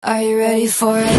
Are you ready for it?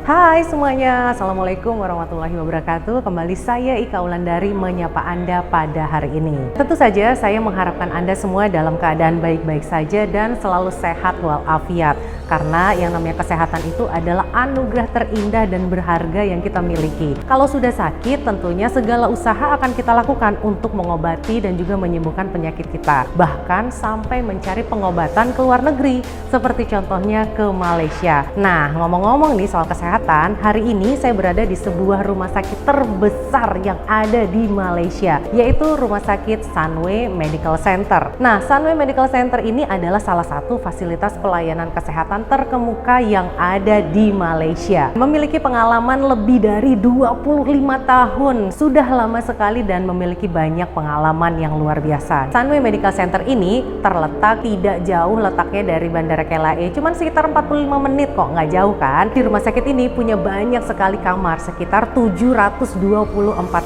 Hai semuanya, Assalamualaikum warahmatullahi wabarakatuh. Kembali saya Ika Wulandari menyapa Anda pada hari ini. Tentu saja saya mengharapkan Anda semua dalam keadaan baik-baik saja dan selalu sehat walafiat. Karena yang namanya kesehatan itu adalah anugerah terindah dan berharga yang kita miliki. Kalau sudah sakit, tentunya segala usaha akan kita lakukan untuk mengobati dan juga menyembuhkan penyakit kita. Bahkan sampai mencari pengobatan ke luar negeri, seperti contohnya ke Malaysia. Nah, ngomong-ngomong nih soal kesehatan, hari ini saya berada di sebuah rumah sakit terbesar yang ada di Malaysia, yaitu Rumah Sakit Sunway Medical Center. Nah, Sunway Medical Center ini adalah salah satu fasilitas pelayanan kesehatan terkemuka yang ada di Malaysia. Memiliki pengalaman lebih dari 25 tahun. Sudah lama sekali dan memiliki banyak pengalaman yang luar biasa. Sunway Medical Center ini terletak tidak jauh letaknya dari Bandara KLIA, cuman sekitar 45 menit kok, nggak jauh kan? Di rumah sakit ini punya banyak sekali kamar, sekitar 724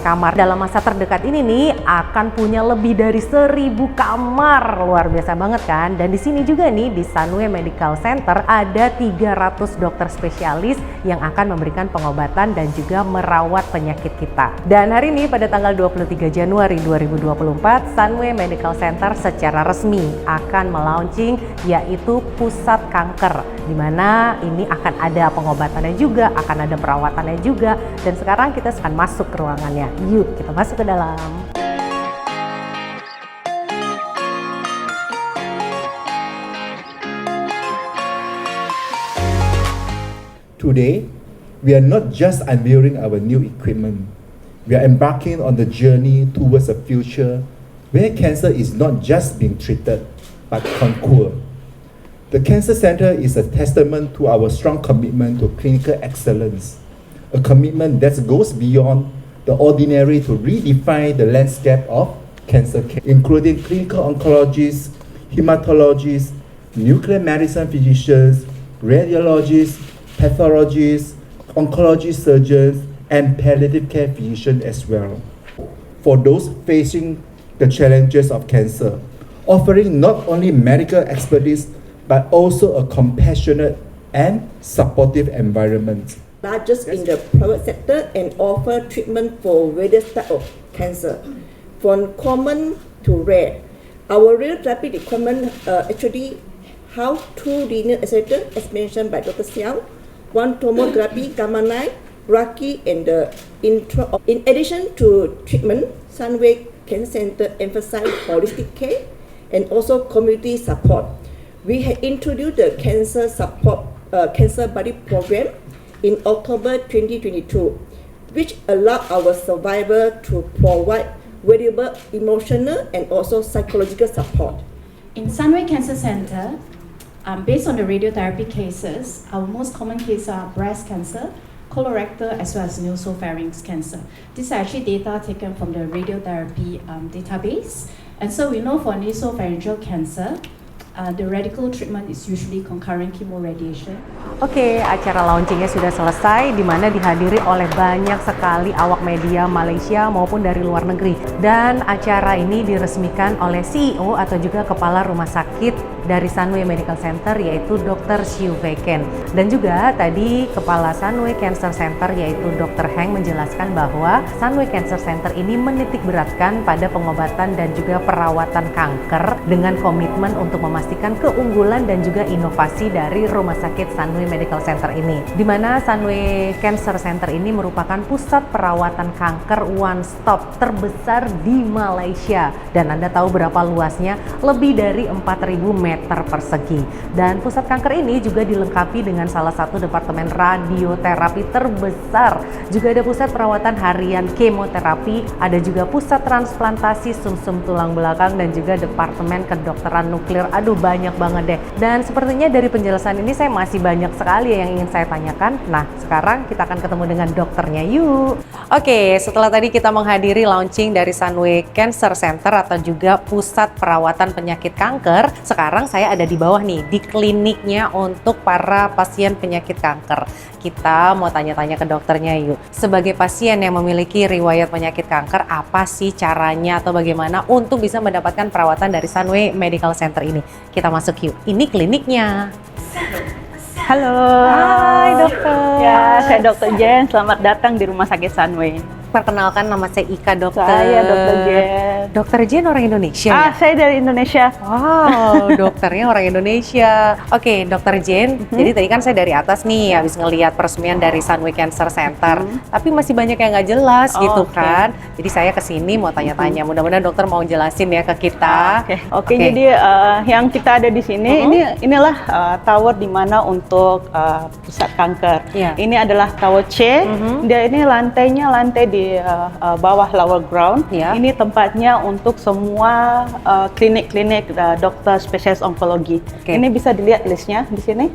kamar. Dalam masa terdekat ini nih akan punya lebih dari 1000 kamar. Luar biasa banget kan? Dan di sini juga nih di Sunway Medical Center ada 300 dokter spesialis yang akan memberikan pengobatan dan juga merawat penyakit kita. Dan hari ini pada tanggal 23 Januari 2024, Sunway Medical Center secara resmi akan melaunching yaitu pusat kanker, di mana ini akan ada pengobatannya juga, akan ada perawatannya juga. Dan sekarang kita akan masuk ke ruangannya. Yuk kita masuk ke dalam. Today, we are not just unveiling our new equipment, we are embarking on the journey towards a future where cancer is not just being treated, but conquered. The Cancer Center is a testament to our strong commitment to clinical excellence, a commitment that goes beyond the ordinary to redefine the landscape of cancer care, including clinical oncologists, hematologists, nuclear medicine physicians, radiologists, pathologists, oncology surgeons, and palliative care physicians as well. For those facing the challenges of cancer, offering not only medical expertise, but also a compassionate and supportive environment. Largest in the private sector and offer treatment for various types of cancer, from common to rare. Our radiotherapy equipment actually house 2 linear accelerators, as mentioned by Dr. Xiao, 1 tomography, gamma knife, Raki, and the intro. In addition to treatment, Sunway Cancer Center emphasizes holistic care and also community support. We had introduced the cancer support, cancer buddy program in October 2022, which allowed our survivors to provide valuable emotional and also psychological support. In Sunway Cancer Center, based on the radiotherapy cases, our most common cases are breast cancer, colorectal, as well as nasopharynx cancer. These are actually data taken from the radiotherapy database. And so we know for nasopharyngeal cancer, the radical treatment is usually concurrent chemoradiation. Oke, acara launchingnya sudah selesai, di mana dihadiri oleh banyak sekali awak media Malaysia maupun dari luar negeri. Dan acara ini diresmikan oleh CEO atau juga Kepala Rumah Sakit dari Sunway Medical Center, yaitu Dr. Siu Wei Ken. Dan juga tadi Kepala Sunway Cancer Center yaitu Dr. Heng menjelaskan bahwa Sunway Cancer Center ini menitik beratkan pada pengobatan dan juga perawatan kanker dengan komitmen untuk memastikan keunggulan dan juga inovasi dari Rumah Sakit Sunway Medical Center ini. Di mana Sunway Cancer Center ini merupakan pusat perawatan kanker one stop terbesar di Malaysia. Dan Anda tahu berapa luasnya? Lebih dari 4.000 meter persegi. Dan pusat kanker ini juga dilengkapi dengan salah satu departemen radioterapi terbesar. Juga ada pusat perawatan harian kemoterapi, ada juga pusat transplantasi sumsum tulang belakang dan juga departemen kedokteran nuklir. Aduh, banyak banget deh. Dan sepertinya dari penjelasan ini saya masih banyak sekali yang ingin saya tanyakan. Nah, sekarang kita akan ketemu dengan dokternya yuk. Oke, setelah tadi kita menghadiri launching dari Sunway Cancer Center atau juga pusat perawatan penyakit kanker, sekarang saya ada di bawah nih, di kliniknya untuk para pasien penyakit kanker. Kita mau tanya-tanya ke dokternya yuk. Sebagai pasien yang memiliki riwayat penyakit kanker, apa sih caranya atau bagaimana untuk bisa mendapatkan perawatan dari Sunway Medical Center ini? Kita masuk yuk. Ini kliniknya. Halo. Hai dokter. Ya, saya Dr. Jen. Selamat datang di Rumah Sakit Sunway. Perkenalkan, nama saya Ika, dokter. Saya Dr. Jen. Dokter Jen orang Indonesia ya? Saya dari Indonesia. Wow, dokternya orang Indonesia. Oke, Dokter Jen. Jadi tadi kan saya dari atas nih, habis ngelihat peresmian dari Sunway Cancer Center. Tapi masih banyak yang nggak jelas gitu oke. kan. Jadi saya kesini mau tanya-tanya. Mudah-mudahan dokter mau jelasin ya ke kita. Oke. Jadi yang kita ada di sini, inilah tower di mana untuk pusat kanker. Iya. Ini adalah tower C. Dia ini lantainya lantai di bawah lower ground. Iya. Ini tempatnya untuk semua klinik-klinik dokter spesialis onkologi. Oke. Ini bisa dilihat listnya di sini.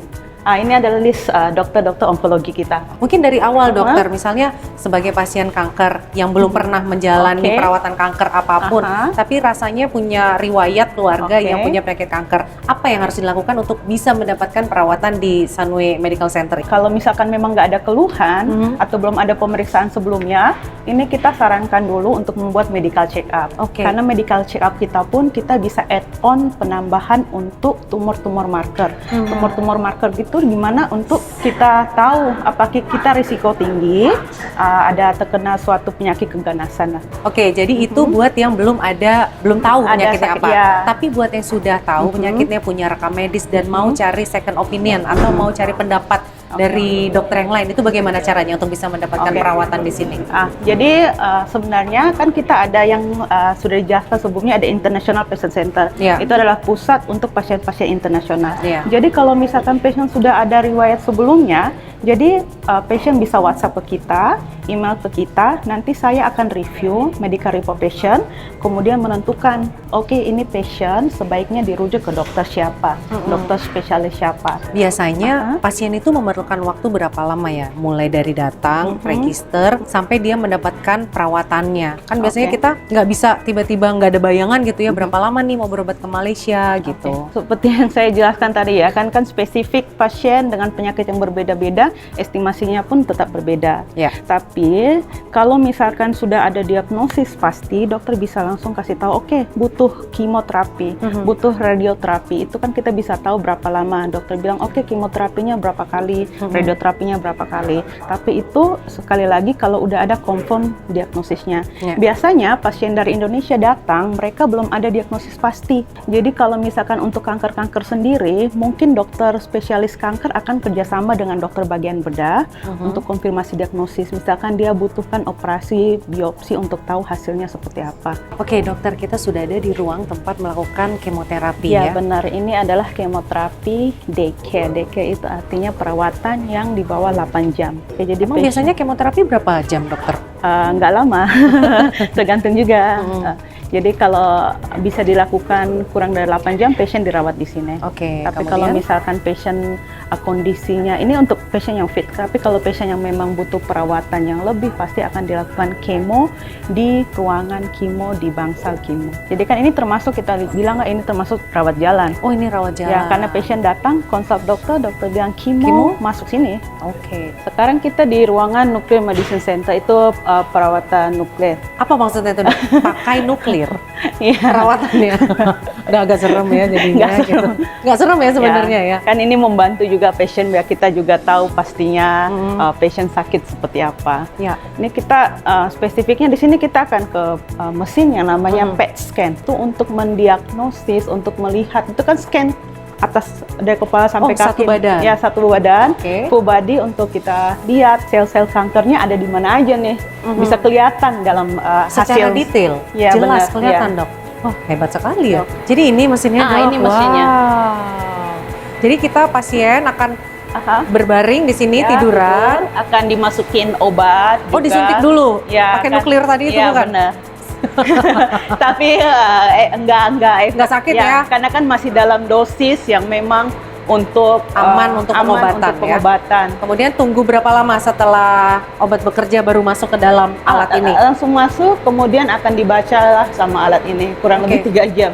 Ini adalah list dokter-dokter onkologi kita. Mungkin dari awal dokter, misalnya sebagai pasien kanker yang belum pernah menjalani Oke. perawatan kanker apapun, tapi rasanya punya riwayat keluarga Oke. yang punya penyakit kanker, apa yang harus dilakukan untuk bisa mendapatkan perawatan di Sunway Medical Center? Kalau misalkan memang nggak ada keluhan atau belum ada pemeriksaan sebelumnya, ini kita sarankan dulu untuk membuat medical check up. Oke. Karena medical check up kita pun kita bisa add on penambahan untuk tumor-tumor marker. Tumor-tumor marker itu gimana untuk kita tahu apakah kita risiko tinggi ada terkena suatu penyakit keganasan. Oke, jadi itu buat yang belum tahu Ada penyakitnya sakit, apa. ya. Tapi buat yang sudah tahu penyakitnya, punya rekam medis dan mau cari second opinion atau mau cari pendapat dari dokter yang lain, itu bagaimana caranya untuk bisa mendapatkan Oke. perawatan di sini? Jadi sebenarnya kan kita ada yang sudah dijelaskan sebelumnya, ada International Patient Center. Iya. Itu adalah pusat untuk pasien-pasien internasional. Iya. Jadi kalau misalkan pasien sudah ada riwayat sebelumnya, jadi pasien bisa WhatsApp ke kita, email ke kita, nanti saya akan review medical report patient, kemudian menentukan, oke, ini pasien sebaiknya dirujuk ke dokter siapa, dokter spesialis siapa. Biasanya pasien itu memerlukan waktu berapa lama ya? Mulai dari datang, register, sampai dia mendapatkan perawatannya. Kan biasanya Oke. kita nggak bisa tiba-tiba nggak ada bayangan gitu ya, berapa lama nih mau berobat ke Malaysia gitu. Seperti yang saya jelaskan tadi ya, kan spesifik pasien dengan penyakit yang berbeda-beda, estimasinya pun tetap berbeda. Ya. Tapi kalau misalkan sudah ada diagnosis pasti, dokter bisa langsung kasih tahu, oke, butuh kemoterapi, butuh radioterapi. Itu kan kita bisa tahu berapa lama. Dokter bilang, oke, kemoterapinya berapa kali, radioterapinya berapa kali. Tapi itu sekali lagi kalau udah ada confirm diagnosisnya. Ya. Biasanya pasien dari Indonesia datang, mereka belum ada diagnosis pasti. Jadi kalau misalkan untuk kanker-kanker sendiri, mungkin dokter spesialis kanker akan kerjasama dengan dokter bagian bedah untuk konfirmasi diagnosis. Misalkan dia butuhkan operasi biopsi untuk tahu hasilnya seperti apa. Oke dokter, kita sudah ada di ruang tempat melakukan kemoterapi Ya, ya. benar, ini adalah kemoterapi daycare. Daycare itu artinya perawatan yang di bawah 8 jam. Oke, jadi Emang biasanya kemoterapi berapa jam dokter? nggak lama, tergantung juga. Jadi kalau bisa dilakukan kurang dari 8 jam, pasien dirawat di sini. Oke, Tapi kemudian? kalau misalkan pasien kondisinya, ini untuk pasien yang fit, tapi kalau pasien yang memang butuh perawatan yang lebih, pasti akan dilakukan kemo di ruangan kemo, di bangsal kemo. Jadi kan ini termasuk, kita bilang nggak ini termasuk rawat jalan. Oh ini rawat jalan. Ya, karena pasien datang, konsult dokter bilang Kemo? kemo, masuk sini. Oke. Sekarang kita di ruangan Nuclear Medicine Center, itu perawatan nuklir. Apa maksudnya itu dok? Pakai nuklir? Iya. Perawatannya? Udah agak serem ya jadinya. Nggak serem. Gitu. Nggak serem ya sebenarnya ya? Kan ini membantu juga pasien biar kita juga tahu pastinya pasien sakit seperti apa. Ya. Ini kita spesifiknya di sini kita akan ke mesin yang namanya PET scan. Itu untuk mendiagnosis, untuk melihat, itu kan scan atas dari kepala sampai satu kaki. badan? Ya, satu badan. Oke. Full body untuk kita lihat sel-sel kankernya ada di mana aja nih. Bisa kelihatan dalam Secara hasil. detail, Ya, jelas benar, kelihatan ya. dok. Wah hebat sekali ya. Jadi ini mesinnya dok. ini mesinnya. Wow. Jadi kita pasien akan berbaring di sini Ya, tiduran. betul. Akan dimasukin obat. Oh juga. disuntik dulu. Ya, Pakai kan. nuklir tadi itu Ya, bukan? benar. Tapi enggak sakit ya? Karena kan masih dalam dosis yang memang untuk Aman untuk pengobatan, untuk pengobatan. Kemudian tunggu berapa lama setelah obat bekerja baru masuk ke dalam alat ini? Langsung masuk, kemudian akan dibaca sama alat ini kurang Oke. lebih 3 jam.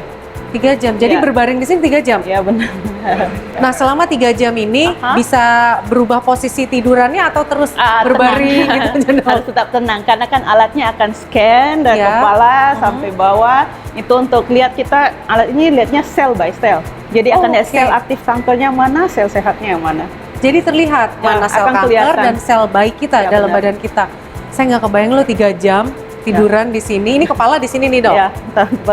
3 jam. Jadi Ya. berbaring di sini 3 jam. Ya benar. Nah, selama 3 jam ini bisa berubah posisi tidurannya atau terus berbaring tenang. gitu? Harus tetap tenang karena kan alatnya akan scan dari Ya. kepala sampai bawah. Itu untuk lihat kita, alat ini lihatnya sel by sel. Jadi akan lihat oke. sel aktif kankernya mana, sel sehatnya yang mana. Jadi terlihat Ya, mana sel akan kanker kelihatan. dan sel baik kita Ya, dalam benar. badan kita. Saya nggak kebayang lo 3 jam tiduran di sini. Ini kepala di sini nih, Dok. Ya,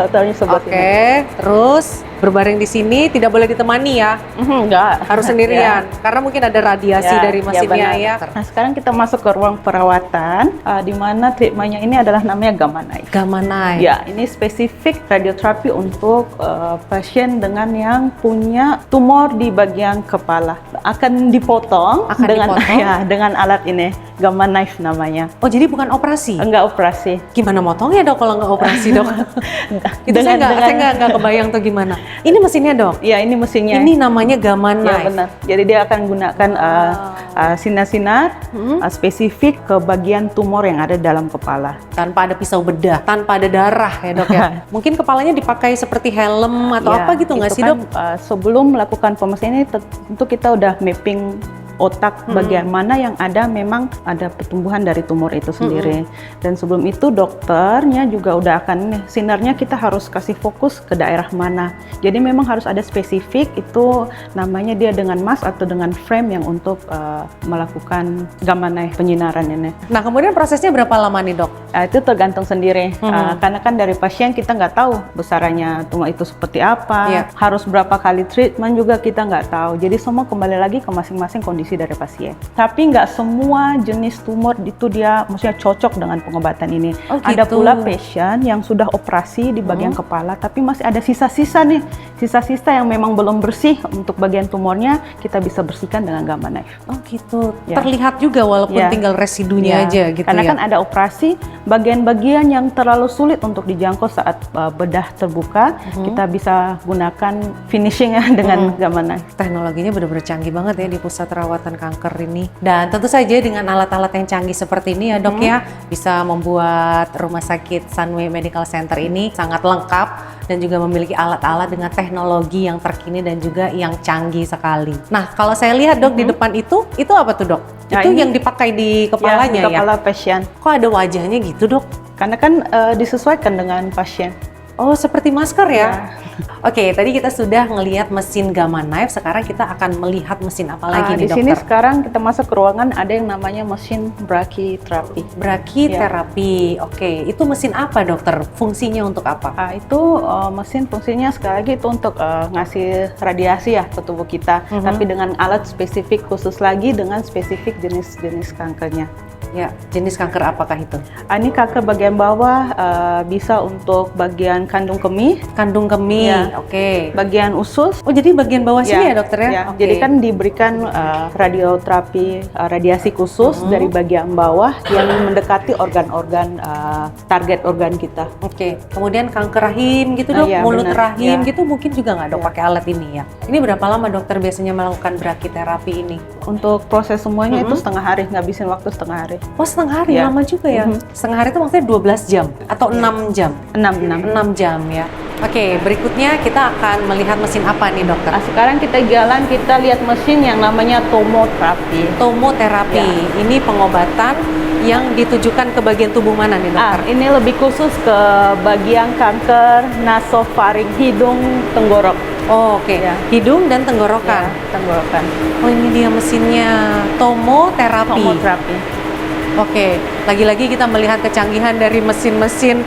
taruhnya sebelah sini. Oke, terus berbaring di sini tidak boleh ditemani ya. Enggak. Harus sendirian karena mungkin ada radiasi dari mesinnya ya. benar. Nah, sekarang kita masuk ke ruang perawatan di mana treatmentnya ini adalah namanya Gamma Knife. Gamma Knife. Ya, ini spesifik radioterapi untuk pasien dengan yang punya tumor di bagian kepala. Akan dipotong Akan dengan dipotong? ya, dengan alat ini, Gamma Knife namanya. Oh, jadi bukan operasi? Enggak operasi. Gimana motongnya, Dok, kalau nggak operasi, Dok? Itu saya nggak kebayang tuh gimana. Ini mesinnya, Dok? Ya, ini mesinnya. Ini namanya Gamma Knife. Ya, benar. Jadi dia akan gunakan sinar-sinar spesifik ke bagian tumor yang ada dalam kepala. Tanpa ada pisau bedah, tanpa ada darah ya, Dok ya. Mungkin kepalanya dipakai seperti helm atau Ya, apa gitu nggak itu sih, kan, Dok? sebelum melakukan pemeriksaan ini tentu kita udah mapping otak bagian mana yang ada memang ada pertumbuhan dari tumor itu sendiri. Dan sebelum itu dokternya juga udah akan sinarnya kita harus kasih fokus ke daerah mana. Jadi memang harus ada spesifik itu namanya dia dengan mask atau dengan frame yang untuk melakukan gamma knife penyinaran ini. Nah, kemudian prosesnya berapa lama nih, Dok? Itu tergantung sendiri, karena kan dari pasien kita nggak tahu besarannya tumor itu seperti apa, Iya. harus berapa kali treatment juga kita nggak tahu. Jadi semua kembali lagi ke masing-masing kondisi dari pasien. Tapi nggak semua jenis tumor itu dia maksudnya cocok dengan pengobatan ini. Oh, Ada gitu. pula pasien yang sudah operasi di bagian kepala, tapi masih ada sisa-sisa nih, sisa-sisa yang memang belum bersih untuk bagian tumornya kita bisa bersihkan dengan gamma knife. Oh gitu. Ya. Terlihat juga walaupun Ya. tinggal residunya Ya, aja gitu karena ya. kan ada operasi bagian-bagian yang terlalu sulit untuk dijangkau saat bedah terbuka, kita bisa gunakan finishing dengan gamma knife. Teknologinya benar-benar canggih banget ya di pusat perawatan kanker ini. Dan tentu saja dengan alat-alat yang canggih seperti ini ya, Dok ya, bisa membuat Rumah Sakit Sunway Medical Center ini sangat lengkap dan juga memiliki alat-alat dengan teknologi yang terkini dan juga yang canggih sekali. Nah, kalau saya lihat, Dok, di depan itu apa tuh, Dok? Nah, itu ini- yang dipakai di kepalanya di kepala pasien. Kok ada wajahnya gitu, Dok? Karena kan disesuaikan dengan pasien. Oh, seperti masker ya? Oke, tadi kita sudah ngelihat mesin Gamma Knife, sekarang kita akan melihat mesin apa lagi Di nih, sini Dokter? sekarang kita masuk ke ruangan ada yang namanya mesin brachytherapy. Brachytherapy. Oke, itu mesin apa, Dokter? Fungsinya untuk apa? Itu mesin fungsinya sekali lagi itu untuk ngasih radiasi ya ke tubuh kita, tapi dengan alat spesifik khusus lagi dengan spesifik jenis-jenis kankernya. Ya, jenis kanker apakah itu? Ini kanker bagian bawah bisa untuk bagian kandung kemih, Kandung kemih. Ya. Oke. bagian usus. Oh, jadi bagian bawah sini ya, Dokter ya? Ya, Oke. jadi kan diberikan radioterapi radiasi khusus dari bagian bawah yang mendekati organ-organ target organ kita. Oke, kemudian kanker rahim gitu, Dok, Ya, mulut benar. rahim Ya. gitu mungkin juga nggak, Dok, Ya. pakai alat ini ya? Ini berapa lama Dokter biasanya melakukan brachytherapy ini? Untuk proses semuanya itu setengah hari, ngabisin waktu setengah hari. Oh, setengah hari, Ya. lama juga ya? Setengah hari itu maksudnya 12 jam atau 6 jam? 6. 6 jam ya. Oke, berikutnya kita akan melihat mesin apa nih, Dokter? Nah, sekarang kita jalan, kita lihat mesin yang namanya tomoterapi. Tomoterapi. Ya. Ini pengobatan yang ditujukan ke bagian tubuh mana nih, Dokter? Ini lebih khusus ke bagian kanker nasofaring hidung tenggorok. Oh, oke. Ya. Hidung dan tenggorokan. Tenggorokan. Oh, ini dia mesinnya. Tomoterapi. Tomoterapi. Oke, lagi-lagi kita melihat kecanggihan dari mesin-mesin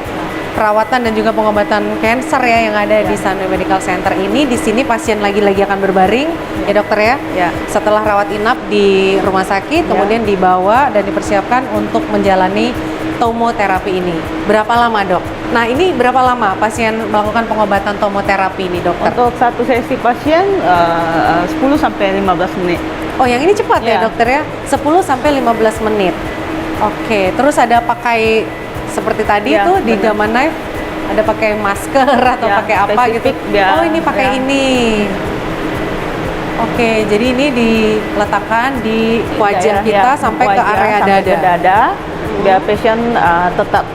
perawatan dan juga pengobatan kanker ya yang ada di Sunway Medical Center ini. Di sini pasien lagi-lagi akan berbaring, ya, Dokter ya. Ya. Setelah rawat inap di rumah sakit, kemudian dibawa dan dipersiapkan untuk menjalani tomoterapi ini. Berapa lama, Dok? Nah, ini berapa lama pasien melakukan pengobatan tomoterapi ini, Dokter? Untuk satu sesi pasien 10 sampai 15 menit. Oh, yang ini cepat ya, Ya. Dokter ya? 10 sampai 15 menit. Oke, terus ada pakai seperti tadi Ya, tuh di benar. Gamma Knife, ada pakai masker atau Ya, pakai apa gitu? spesifik, ya. Oh, ini pakai Ya. ini. Oke, jadi ini diletakkan di wajah Daerah, kita ya, sampai ke wajah, area sampai dada. ke dada. Biar pasien tetap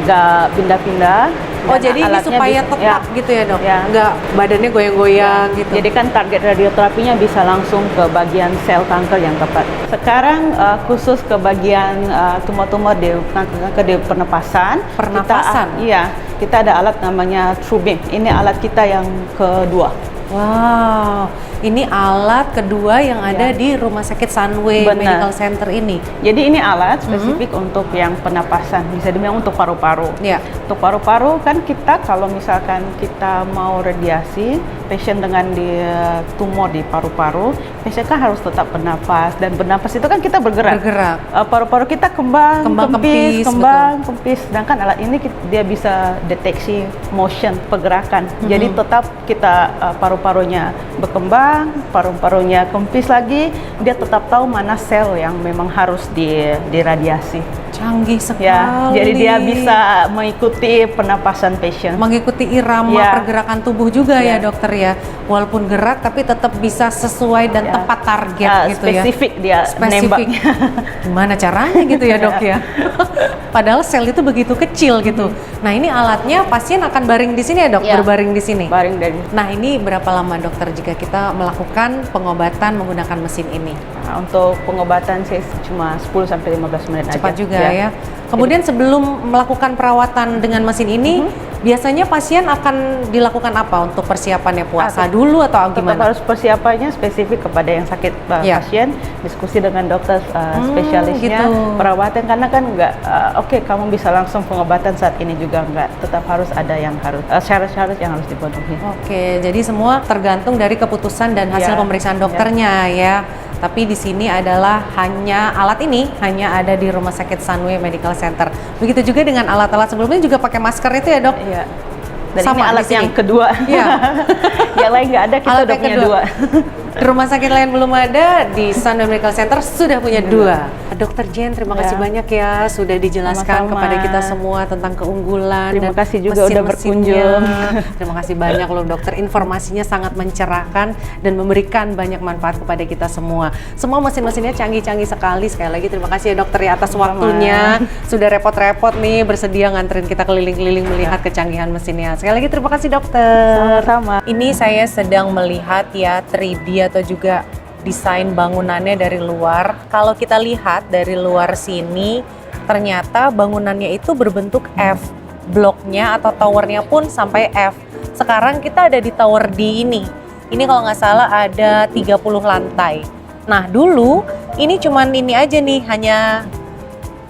nggak pindah-pindah. Oh, Dan jadi ini alatnya supaya bisa- tetap gitu ya, Dok? Ya. Nggak badannya goyang-goyang gitu. Jadi kan target radioterapinya bisa langsung ke bagian sel kanker yang tepat. Sekarang khusus ke bagian tumor-tumor di kanker di pernapasan. Pernapasan? Kita ada alat namanya TrueBeam. Ini alat kita yang kedua. Wow, Ini alat kedua yang ada di Rumah Sakit Sunway Benar. Medical Center ini. Jadi ini alat spesifik untuk yang penapasan, bisa dibilang untuk paru-paru. Ya. Untuk paru-paru kan kita kalau misalkan kita mau radiasi, pasien dengan tumor di paru-paru, pasien kan harus tetap bernapas, dan bernapas itu kan kita bergerak. Paru-paru kita kembang, kempis, kempis. Sedangkan alat ini dia bisa deteksi motion, pergerakan. Jadi tetap kita paru-parunya berkembang, paru-parunya kempis lagi, dia tetap tahu mana sel yang memang harus diradiasi. Canggih sekali. Ya, jadi dia bisa mengikuti penapasan pasien. Mengikuti irama pergerakan tubuh juga ya dokter ya. Walaupun gerak tapi tetap bisa sesuai dan tepat target gitu spesifik ya. Spesifik dia nembaknya. Gimana caranya gitu ya dok ya. Padahal sel itu begitu kecil gitu. Nah ini alatnya pasien akan baring di sini ya dok? Berbaring di sini? Baring dari. Nah ini berapa lama dokter jika kita melakukan pengobatan menggunakan mesin ini? Nah, untuk pengobatan sih cuma 10-15 menit aja. Cepat juga ya. Kemudian sebelum melakukan perawatan dengan mesin ini, biasanya pasien akan dilakukan apa untuk persiapannya? Puasa dulu atau gimana? Tetap harus persiapannya spesifik kepada yang sakit pasien, diskusi dengan dokter spesialisnya, perawatan, karena kan nggak, oke kamu bisa langsung pengobatan saat ini juga nggak, tetap harus ada yang harus syarat-syarat yang harus dipenuhi. Oke, jadi semua tergantung dari keputusan dan hasil pemeriksaan dokternya ya. Tapi di sini adalah alat ini hanya ada di Rumah Sakit Sunway Medical Center. Begitu juga dengan alat-alat sebelumnya juga pakai masker itu ya dok? Iya. Dan sama ini alat yang kedua. Iya. Yang lain nggak ada, kita alat udah punya dua. Rumah sakit lain belum ada, di Sunway Medical Center sudah punya dua. Dokter Jen, terima kasih banyak ya sudah dijelaskan kepada kita semua tentang keunggulan. Terima kasih juga udah berkunjung. Terima kasih banyak loh dokter, informasinya sangat mencerahkan dan memberikan banyak manfaat kepada kita semua. Semua mesin-mesinnya canggih-canggih sekali. Sekali lagi terima kasih ya dokter ya atas waktunya. Sudah repot-repot nih bersedia nganterin kita keliling-keliling melihat kecanggihan mesinnya. Sekali lagi terima kasih dokter. Sama-sama. Ini saya sedang melihat ya 3D atau juga desain bangunannya dari luar. Kalau kita lihat dari luar sini, ternyata bangunannya itu berbentuk F. Bloknya atau towernya pun sampai F. Sekarang kita ada di tower D ini. Ini kalau nggak salah ada 30 lantai. Nah dulu ini cuman ini aja nih, hanya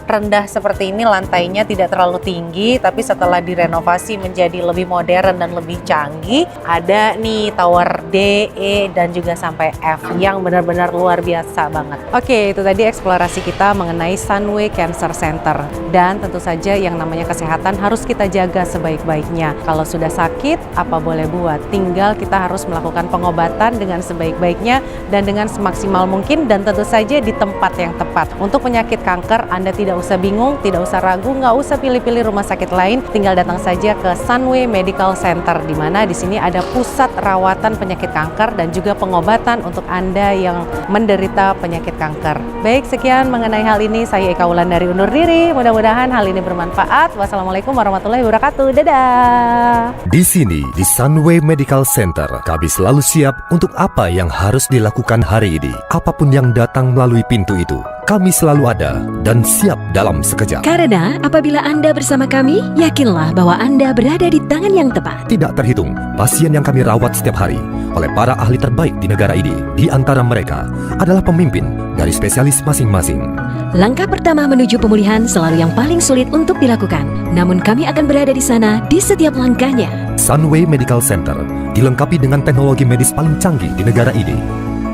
rendah seperti ini, lantainya tidak terlalu tinggi, tapi setelah direnovasi menjadi lebih modern dan lebih canggih, ada nih tower D, E, dan juga sampai F yang benar-benar luar biasa banget. Oke, itu tadi eksplorasi kita mengenai Sunway Cancer Center. Dan tentu saja yang namanya kesehatan harus kita jaga sebaik-baiknya. Kalau sudah sakit, apa boleh buat? Tinggal kita harus melakukan pengobatan dengan sebaik-baiknya dan dengan semaksimal mungkin, dan tentu saja di tempat yang tepat. Untuk penyakit kanker, Anda tidak usah bingung, tidak usah ragu, nggak usah pilih-pilih rumah sakit lain, tinggal datang saja ke Sunway Medical Center, di mana di sini ada pusat rawatan penyakit kanker dan juga pengobatan untuk Anda yang menderita penyakit kanker. Baik, sekian mengenai hal ini, saya Eka Wulandari undur diri. Mudah-mudahan hal ini bermanfaat. Wassalamualaikum warahmatullahi wabarakatuh. Dadah. Di sini, di Sunway Medical Center, kami selalu siap untuk apa yang harus dilakukan hari ini. Apapun yang datang melalui pintu itu, kami selalu ada dan siap dalam sekejap. Karena apabila Anda bersama kami, yakinlah bahwa Anda berada di tangan yang tepat. Tidak terhitung pasien yang kami rawat setiap hari oleh para ahli terbaik di negara ini. Di antara mereka adalah pemimpin dari spesialis masing-masing. Langkah pertama menuju pemulihan selalu yang paling sulit untuk dilakukan. Namun kami akan berada di sana di setiap langkahnya. Sunway Medical Center dilengkapi dengan teknologi medis paling canggih di negara ini.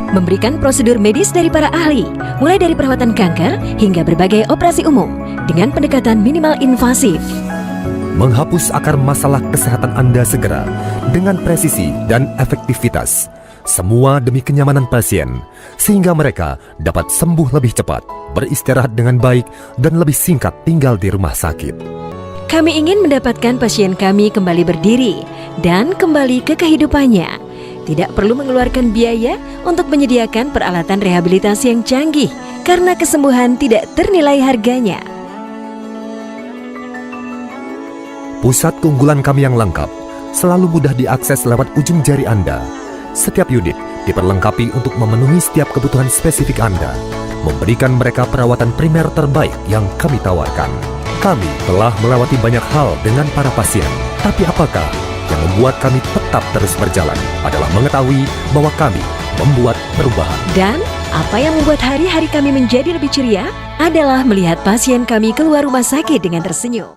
Memberikan prosedur medis dari para ahli, mulai dari perawatan kanker hingga berbagai operasi umum dengan pendekatan minimal invasif. Menghapus akar masalah kesehatan Anda segera dengan presisi dan efektivitas. Semua demi kenyamanan pasien, sehingga mereka dapat sembuh lebih cepat, beristirahat dengan baik, dan lebih singkat tinggal di rumah sakit. Kami ingin mendapatkan pasien kami kembali berdiri dan kembali ke kehidupannya. Tidak perlu mengeluarkan biaya untuk menyediakan peralatan rehabilitasi yang canggih, karena kesembuhan tidak ternilai harganya. Pusat keunggulan kami yang lengkap selalu mudah diakses lewat ujung jari Anda. Setiap unit diperlengkapi untuk memenuhi setiap kebutuhan spesifik Anda, memberikan mereka perawatan primer terbaik yang kami tawarkan. Kami telah melewati banyak hal dengan para pasien, tapi apakah yang membuat kami tetap terus berjalan adalah mengetahui bahwa kami membuat perubahan. Dan apa yang membuat hari-hari kami menjadi lebih ceria adalah melihat pasien kami keluar rumah sakit dengan tersenyum.